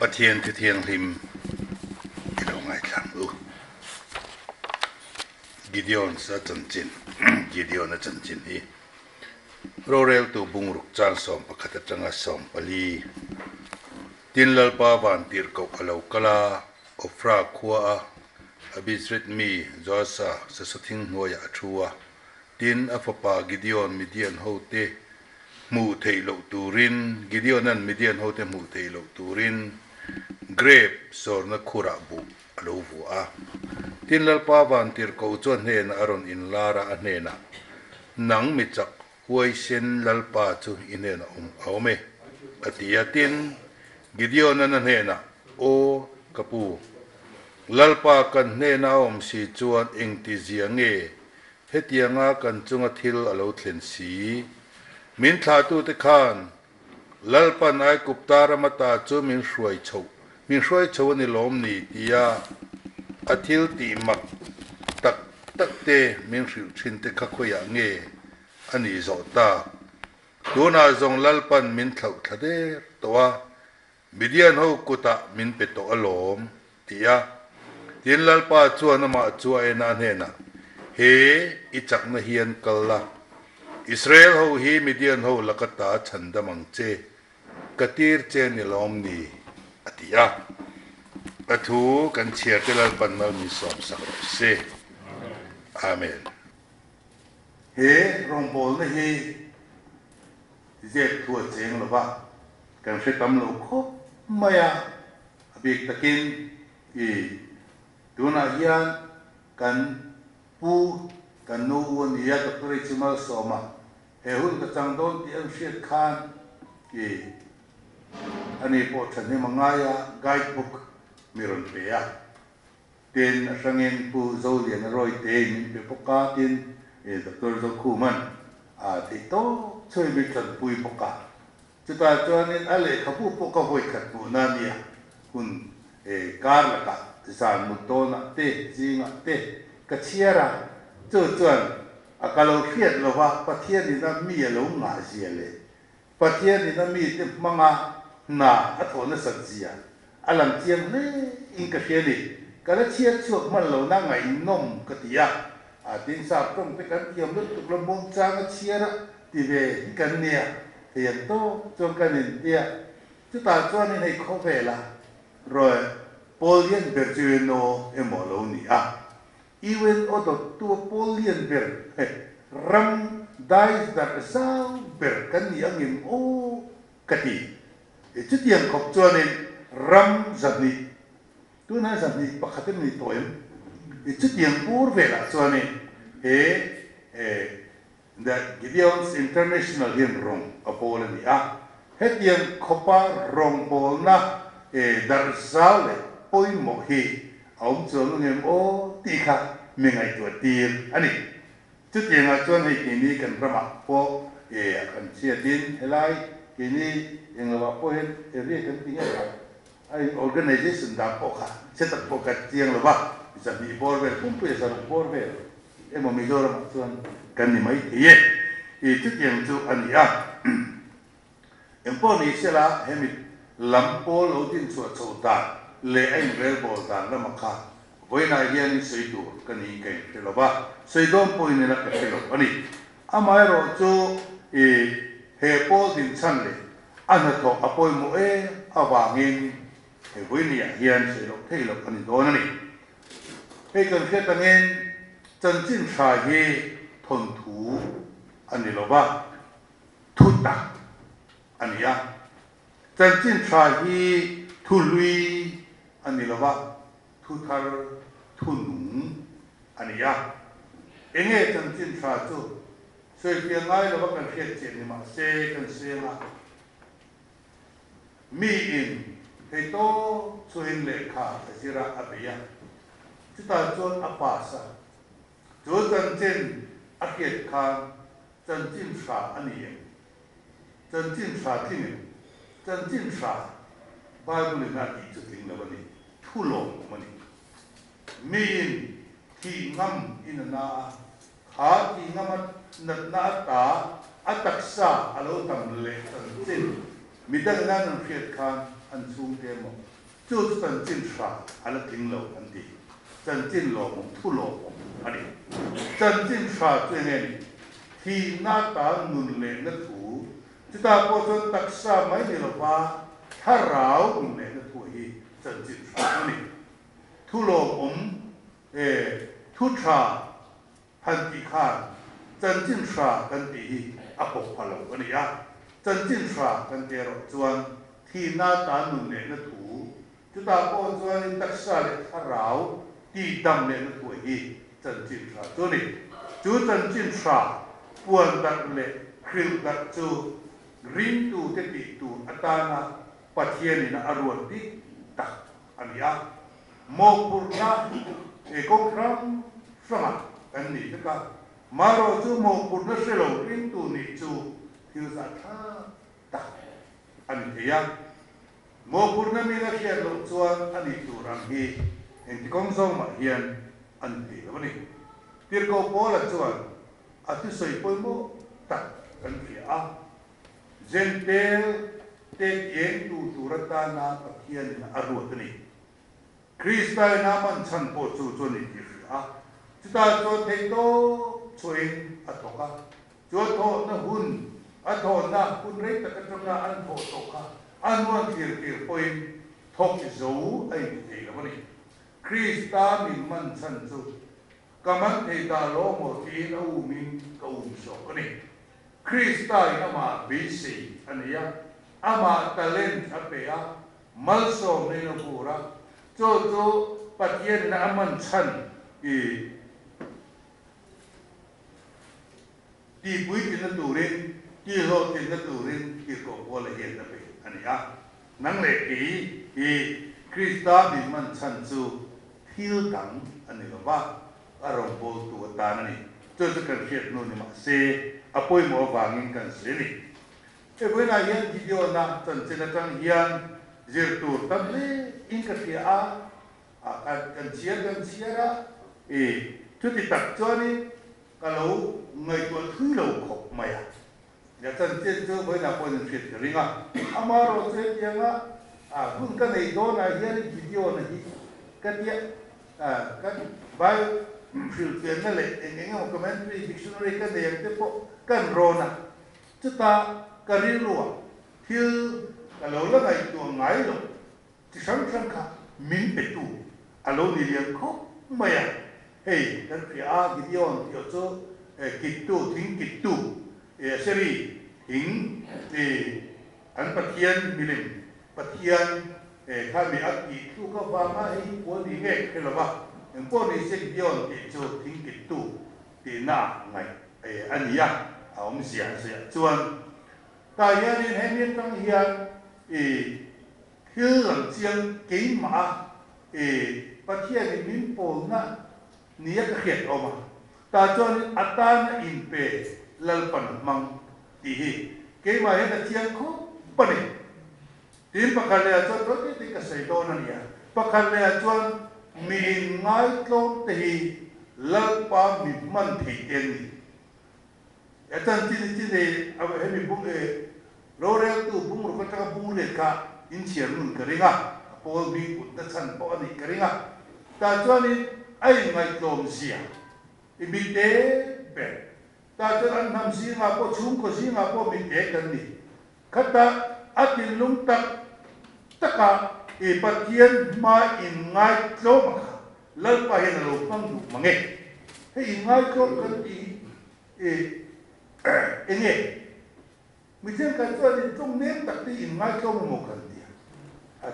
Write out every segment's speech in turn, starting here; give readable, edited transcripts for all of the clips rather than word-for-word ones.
Pathian thi thiang him ilo ngai thang u Gideon sa chanchin Gideon na chanchin hi rorel tu bungruk chan som pakhat atanga som pali tinlal pa van tir ko alo kala ofra khuwa abisrit mi josa sa sathing hoya athua tin afapa Gideon Midian hote mu theilo turin Gideon an Midian hote mu theilo turin grape sor na khura bu alo vua tinlal pa van tir ko chon he na aron in lara anena nang mi chak huai sen lalpa chu inena aume atiatin Gideon an hena o kapu lalpa kan hena si chuan engti ziange hetianga kan chunga thil alo thlen si min thla tu te khan lalpa nai kuptara mata chu min hruai chho ni lom ni tia athil ti mak tak tak te min hriu thin te kha khoya nge ani zo ta tuna zong lalpan min thlau thade towa Midian ho kuta min peto alom tia tin lalpa chuan ma chua ena hena he ichak na hian kalla Israel ho hi Midian ho lakata chandamang che katir che ni lom ni atia athu kan chiar te lalpan mal mi som sak se amen he rombol na hi zet thua cheng lo ba kan se tam lo kho maya abik takin i tuna hian kan pu kan nu won ya ka pre chimal soma he hun ka chang don ti ang shet khan ki ani po thani mangaya guidebook miron pe ya ten asangin pu zolian roi te min pe poka tin dr zo khuman a ti to choi bi chan pui poka chuta chuanin ale khapu poka hoi khat bu na nia kun kar la ka zan mutona te jinga te kachiara chuan akalo khiat lo wa pathian ni na mi lo nga ziale pathian ni na mi te manga na athona sanjia alam chiang le in ka kheli kala chiat chuak man lo na ngai nom katia a tin sa tong pe kan tiam lu tuk lo mong chang chiara ti ve kan nia hian to chong kan in dia chu ta chuan ni nei kho ve la rồi Polian Berjuno emoloni a even odo tu Polian ber ram dai dar sao ber kan ni angin o kati chu tiang khop chuan in ram zabni tu na zabni pakhatem ni toem chu tiang pur vela chuan in the Gideon's International Hymn Room apolani a hetiang khopa rong bolna dar sale poi mo hi aum chuan ngem o ti kha mi ngai tu tir ani chu tiang a chuan hei ki ni kan rama po kan chia tin helai ki ni engwa po hen ri kan tinga ai organization da po kha set up po ka tiang lo ba sa bi borber pumpu sa borber emo mi dora chuan kan ni mai ye chu tiang chu ani a empo ni sela hemi lampo lo din chu chota le ai vel bol dan la makha voina hian sei tu kani kai telo ba sei dom point na ka telo ani amai ro chu he pol din chan le ana to apoi mo awangin he voini hian sei lo thelo ani don ani he kan khe tangen chanchin tha hi thon thu ani lo ba thuta ani ya chanchin tha hi thului ani lo ba thuthar thunung ani ya enge chanchin tha chu sei pia ngai lo ba kan khet chen ni ma se kan se ma mi in he to chuin le kha asira abia chuta chon apasa chu chanchin akhet kha chanchin tha ani ye chanchin tha tin chanchin tha Bible na ti chu ting la bani thulo mani min ki ngam in na ha ki ngam na ta ataksa alo tam le chanchin midang na ng fiat khan an sung te mo chu chân chin sa ala ting lo an ti chân chin lo mong thu lo ani chân chin sa chu nge thì na ta nun le na thu chúng ta có chân đặc sa mấy điều là thà ráo nun le na thu hi chân chin sa ani thu lo thu sa han ti khan chân chin sa kan ti hi apok phalo ani ya chân chin sa kan te ro chuan thì na ta nun le na thu chúng ta có chuan đặc sa le thà ráo ti dam le na thu hi chân chin sa chu ni chu chân chin sa buồn đặt lệ khil đặt chu rin tu te ti tu atana pathian na arun ti tak ania mo purna e kokram sama kan ni ka maro chu mo purna selo rin tu ni chu thil sa tha tak ani ya mo purna mi la khian lo chuan ani tu ram hi en kong song ma hian an ti lo ni tir ko pola chuan atu soi poi mo tak kan fia gentel te yen tu rata na pathian na arut ni Kristai na man chan po chu chu ni fia chuta cho thei to chuin atoka cho tho na hun atho na hun rei ta ka na an tho to ka an wan tir poi thok zo ai ti la ni Krista min man chan chu kaman thei ta lo mo ti na u min ka so ka ni Krista ina ma bisi ania ama talent apea malso ne no pura cho patien na aman chan ti bui tin na turin ti ho tin na turin ti ko wala hen na pe ania nang le ti Krista min man chan chu thil dang ani ba arong bo tu ta na ni cho kan khiet no ni ma se apoi mo wangin kan se ni e buena hian video na chan chen tang hian zir tur tam le in ka ti a kan chia tu ti tak cho ni ka lo ngai ko thui lo khop mai ya chan chen cho buena po ni khiet ringa amaro che yang bun ka nei do na hian video na hi ka dia kan bai filter na le engeng mo commentary dictionary ka de te po kan rona chuta karilua thil alo la ngai tu ngai lo ti sang ka min pe tu alo ni lian kho maya hey kan pia gideon tio cho kitu thing kitu seri hing an pathian milim pathian kami aki tu ka ba ma hi po ni nge ke la ba en po ni se gideon ti cho thing kitu ti na ngai ania om sia chuan ta hian in hemin tang hian thil lam chiang ke ma pathian min pol na nia ka khiat oma ta chuan atan in pe lalpan mang ti hi ke ma hian chiang kho pani tin pakhale chuan to ti ka sei do na nia pakhale chuan mi ngai tlom te hi lalpa mi man thei ten ni atan ti de aba hemi bung lorel tu bung ro ka bung le ka in chian nun ka ringa pol bi ut ta chan po ani ka ringa ta chuan ni ai ngai tlom sia i bi te be ta chuan an nam si nga po chung ko si nga po mi te kan ni khata atin lung tak taka pathian ma in ngai tlom ka lal pa hen lo pang du mange he ngai tlom kan ti enge mi chen ka chuan in trong nem tak ti in ngai tlom mo kan ti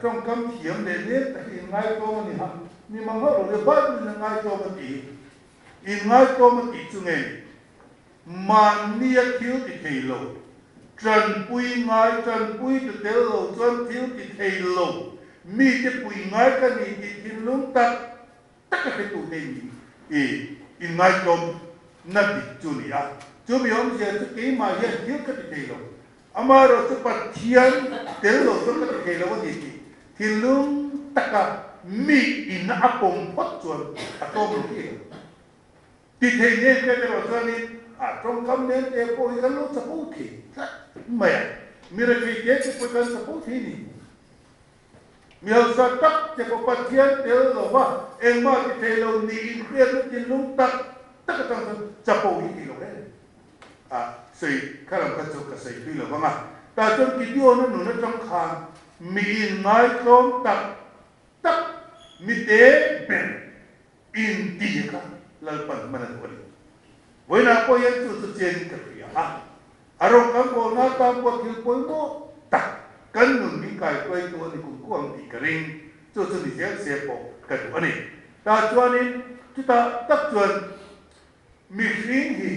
trong kam thiam le nem tak in ngai tlom ni ha ni mang ho lo le ba ni ngai tlom ti in ngai tlom ti chu nge man ni a thiu ti thei lo trần pui ngai trần pui tu te lo chuan thiu ti thei lo mi te pui ngai ka ni ti thin lung tak tak ka tu te ni in ngai tlom na bi chu ni a chu mi om se chu ke ma hian thiu ka ti thei lo amaro chu pathian te lo chu ka ti thei lo ni ti thin lung tak ka mi in a pom phot chuan a tom ti ti thei ne ke te lo chuan ni trong kam ne te po i kan lo cha po thi maya mira ki ye chu po kan cha po thi ni miêu sa tắc chỉ có phát thiên tiêu rồi mà em mà thì thấy lâu ní khuyên nó tin lung tắc tất cả trong chập bầu đi lâu đấy xây khai làm cái chỗ cái xây đi lâu mà ta trong video nó nổi trong khang mi ngay trong tắc tắc mi tế bền in đi cả là phần mà là vậy với nào có những sự trên cái gì arong kang ko na tam ko kil ko mo tak kan nun mi kai ko to ni ku kuang di kering chu chu ni se po ka tu ani ta chuanin kita tak chuan mi hring hi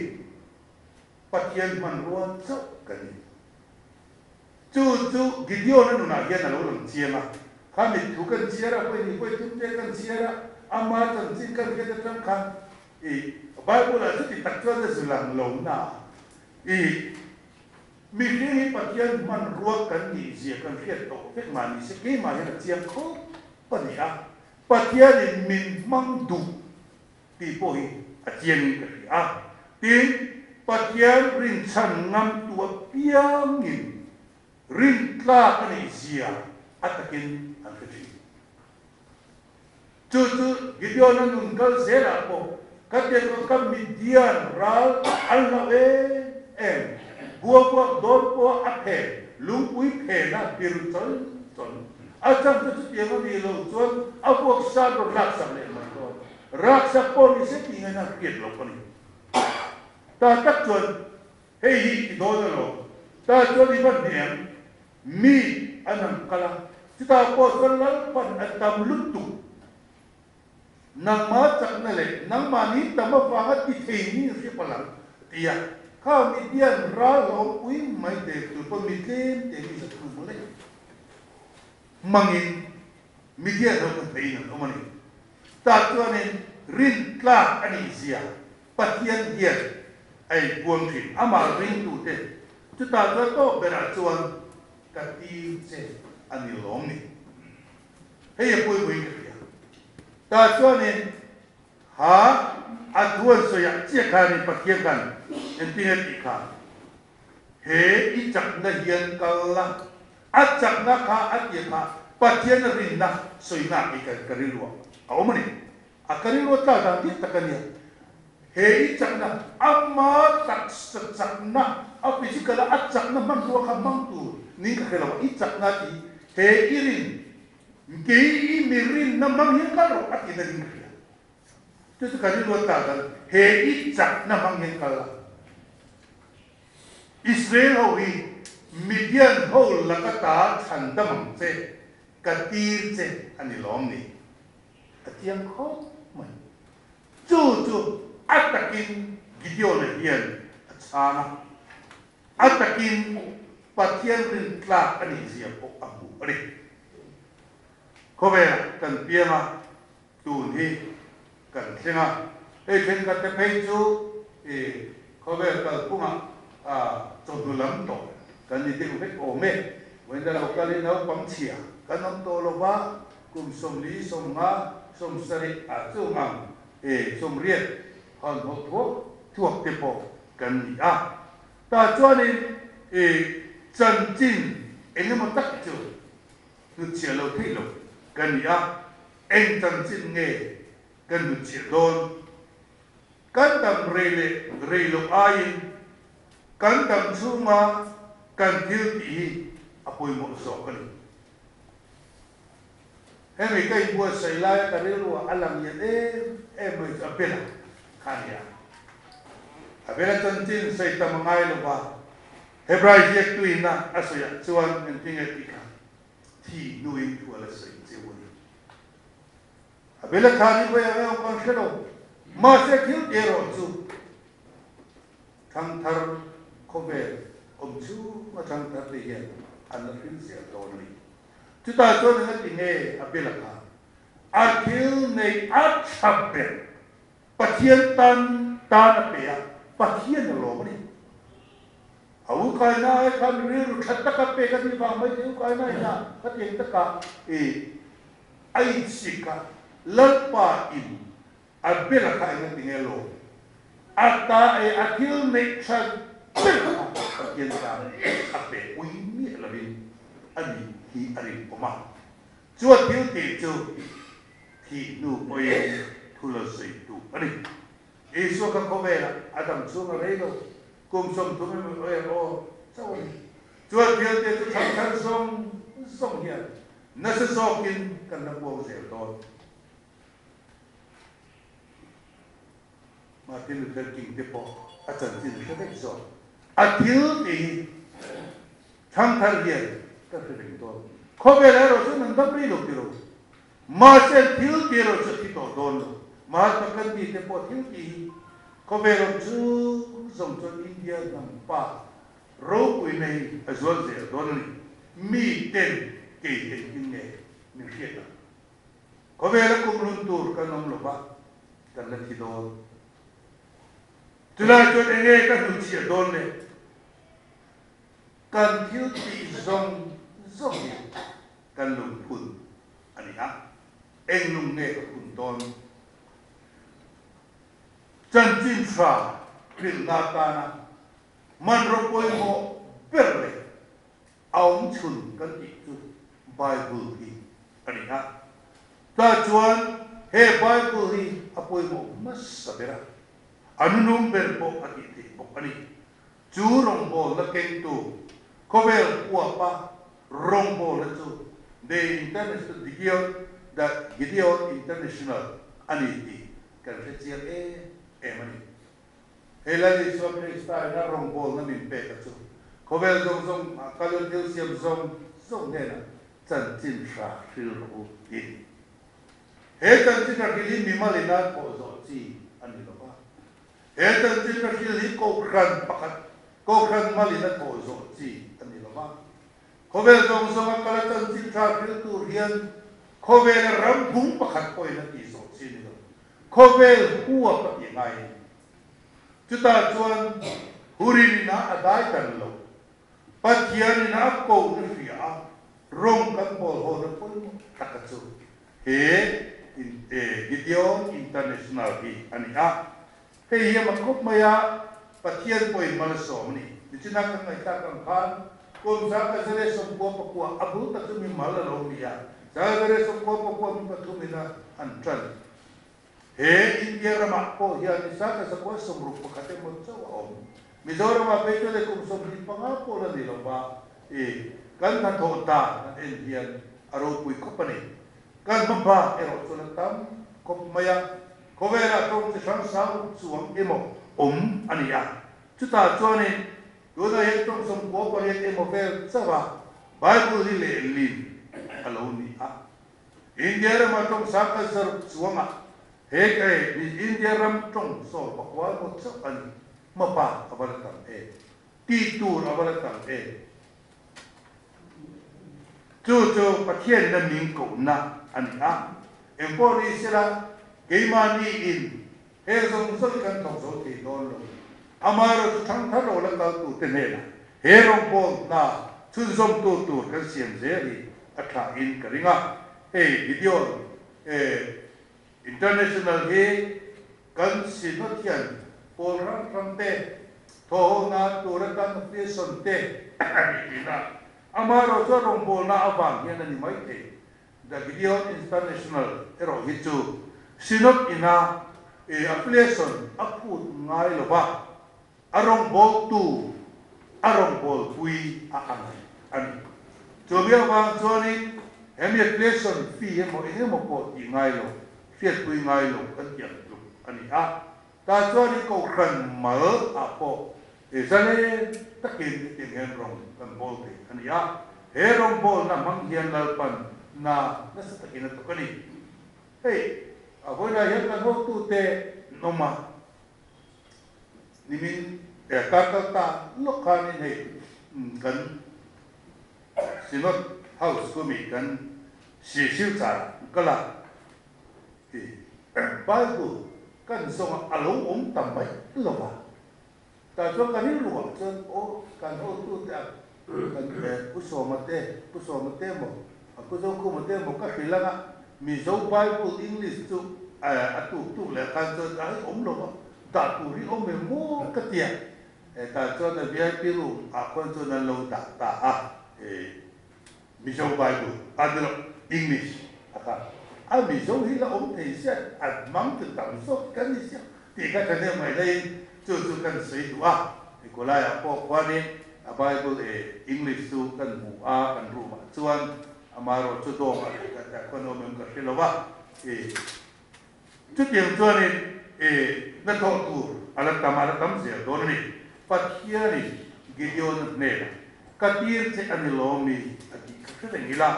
pathian man ruan chau kan ni chu video na nu na hian a lo lang chianga kha mi thu kan chiara ko ni ko tum te kan chiara ama chan chin kan ke ta tang khan Bible là rất đặc trưng là sự làm lộn nào, mình đi bắt chân man ruột cần gì gì cần thiết tổ phép mà mình sẽ cái mà là chiang khó, bắt gì bắt chân thì mình mang đủ, thì bồi chiang cái tiếng bắt chân rin chân ngâm tua piang in, rin la cái gì atakin ang cái chú video nó nung câu sẽ là bộ các tiền có các media ral Allah em buộc đôi áp hệ lúng quý hệ là tiêu chuẩn ở trong cái chuyện nó đi lâu chuẩn ở buộc sa rồi rác sạch lên mà thôi rác sạch con thì sẽ bị người nào kiệt lộc con ta chắc chuẩn hay thì thôi rồi ta chuẩn đi vấn đề mi anh em kala chúng ta có phần lớn phần anh tâm lút tụ nang ma chak na le nang ma ni tama fangat ti thei ni si palang tia kha mi dian ra lo ui mai de tu pa mi tlem te ni sa tu mo le mangin mi dian ro thei na o mani ta tu ne rin tla ani zia pathian dian ai buông thìn ama rin tu te tu ta to bera chuan ka ti che ani long ni hei pui pui ta cho nên ha tuan so ya chia khai ni pathian kan en tin ti kha he i chak na hian kala chak na kha ti kha pathian rin na soi na i ka ri lo au mani ka ri lo ta da ti ta kan ya he i chak na amma tak chak na physical chak na man lo kha mang tu ni ka khela i chak na ti he i rin Gei mirin na manghin kalo at inaling kaya. Ito kanilo tagal, he itsak na manghin kala. Israel hawi, Midian ho lakata chandamang se, katir se anilom ni. At yang ko man. Chu atakin Gideon na hiyan at sama. Atakin patiyan rin tlak ani siya po ang buari. Có vẻ cần bia mà tụi thì cần xem à ấy trên cái page chú thì có vẻ cần cũng trong tụi lắm tổ cần đi tìm cách ổn mê when ta học cái nó bấm chìa cái nó to lo ba cùng sông lý sông ngã sông sari sông ngang sông riết còn một thuốc tiếp bộ cần gì ta cho nên chân chính anh em tắc chứ cứ chia lâu thấy lâu cần gì anh chân chính nghe cần được chia đôi cần tầm rây lục ai cần tầm su mà cần thiếu tí apoi một số cần em ấy cái bữa xảy lại cái điều alam nhận em mới apel khania apel chân chính xảy tầm ngay lúc ba Hebrai diệt tuin na asoya chuan en tinga tika thi nuôi thua là xảy chịu apel khani ko ya con khelo mà sẽ thiếu tiền rồi chú thằng thằng không về ông chú mà thằng thằng thì hiện anh là thiếu sẽ to đi chúng ta cho nên cái nghề à biết là à thiếu này áp sập bể bắt thiên tan tan bể bắt thiên là lỗ đi hầu cái này cái này rồi khát tất cả bể cái gì vào mấy thiếu cái này là cái tiền tất cả ai xí cả lợn pa in abela ka ina tingelo ata akil ne chan yen ta ape ui mi lavin ani hi ari oma chúa thiếu thì chú thì nụ ôi thu lơ sấy tụ anh Isu ka kovela Adam sunga reigo kum som tume oi o sao đi chúa thiếu thì chú thằng thằng song hiền nó sẽ so kinh cần nó buông dẻo thôi mà tin được kinh tế bộ chân tin được cái gì rồi thiếu thì thằng thằng hiền các cái định thôi khó về lại rồi chứ mình đắp đi được rồi mà sẽ thiếu thì rồi sẽ thì tổ đồn mà tất cả đi tế bộ thiếu thì khó về rồi chứ dùng cho India làm pa râu quỷ này ở dưới dẻo đồn này mi tên kỳ hình kinh nghệ mình biết là có vẻ là cũng luôn tour cái nông lộc á cái là thì đó từ là cho anh nghe các đồng chí đồn này cần thiếu thì dòng cần lùng phun anh á anh lùng nghe các phun tôn chân chính phá kinh ngã ta na man rô bôi mộ bể ông chun cái gì tu Bible hi anh ha ta chuan he Bible hi apoi mo mas sabera anunum berbo akiti bokani chu rongbo la keng tu kovel uapa rongbo la chu the international Gideon International aniti kan fetiel mani he la li so Krista na rongbo na min pe ka chu kovel zong kalon tiu siam zong ne na chân chính sa phiêu ru in he chân chính sa kili mi malina ko zo chi ani lo ba he chân chính sa kili ko kran malina ko zo chi ani lo ba ko ve zong kala chân chính sa phiêu tu rian ko ve ram bung pakhat ko ina ti zo chi ni lo ko ve huwa pa ye ngai chuta chuan hurin na adai kan lo pathian na ko ni fia rong kan bol ho na pun takatsu he Gideon International hi ani a he hi makop maya pathian poi malasom ni dichina kan ngai ta kan khan kom sa ka sare som ko pakwa abu ta mi mala lo ni ya sa sare som ko pakwa mi patu mi na antran he India rama ko hi ani sa ka sa ko som ru pakate mo chawa om Mizoram a pecho le kum som ri pangapo na ni lo ba kan ta tho ta na Indian aro pui company kan mamba ero chulatam kop maya kovera tong se sang sang suang emo ania chuta chone do na ye tong som ko ko ye emo ver sawa Bible li le lin alo ni a India ram tong saka sar suanga he kai India ram tong so bakwa mo cha ani mapa abalatam ti tur abalatam chú pathian na ming ko na ani a empori sila geimani in he zong zong kan thong zo ti don lo amaro thang tha ro la ka tu te ne la he rong bo na chun zong tu kan siam ze ri atha in ka ringa he video international he kan sinothian pol ram te tho na tu ra kan pe son te ani na amaro so rongbo na abang yan ni mai te the Gideon International ero hitu sinot ina affiliation aput ngai lo ba arongbo tu arongbo tui ani jobia bang joni hemi affiliation fee mo po ti ngai lo fiat tui ngai lo kan tiang tu ani a ta joni ko khan mal apo sale takin ting rong kan bol te ani ya he rong bol na mang hian lalpan na sa takin to kani hey avoida hian kan ho tu te noma nimin ta lokani he kan sinot house ko mi kan siu cha kala Bible kan song alo tambai lo ba ta cho cái này luôn cho cái ô tu ta cái pusomate mo aku zo ku mate mo ka hilanga mi zo Bible English tu tu le kan cho ai lo ta tu ri me mo ka tia ta cho na VIP room kon cho na lo ta miso Bible adro English aka a miso hi la om thei sia at mang tu tam so kan ni sia ti ka kan ne mai dai chu kan sei tu a ko la ya po kwa ni a Bible English tu kan bu a kan ru ma chuan amaro chu do ma ka ta ko no mem ka hilowa chu tiang chuan ni na tho tu ala tam se do ni pathia ni Gideon ne katir che anilomi ati kakre ngila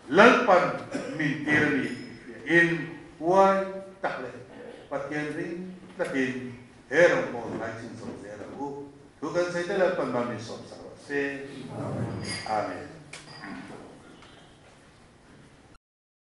lalpan mintir ni in wai takle patien ring takin herong mo lai sin so zera u tu kan sai lalpan ba mi som sa se amen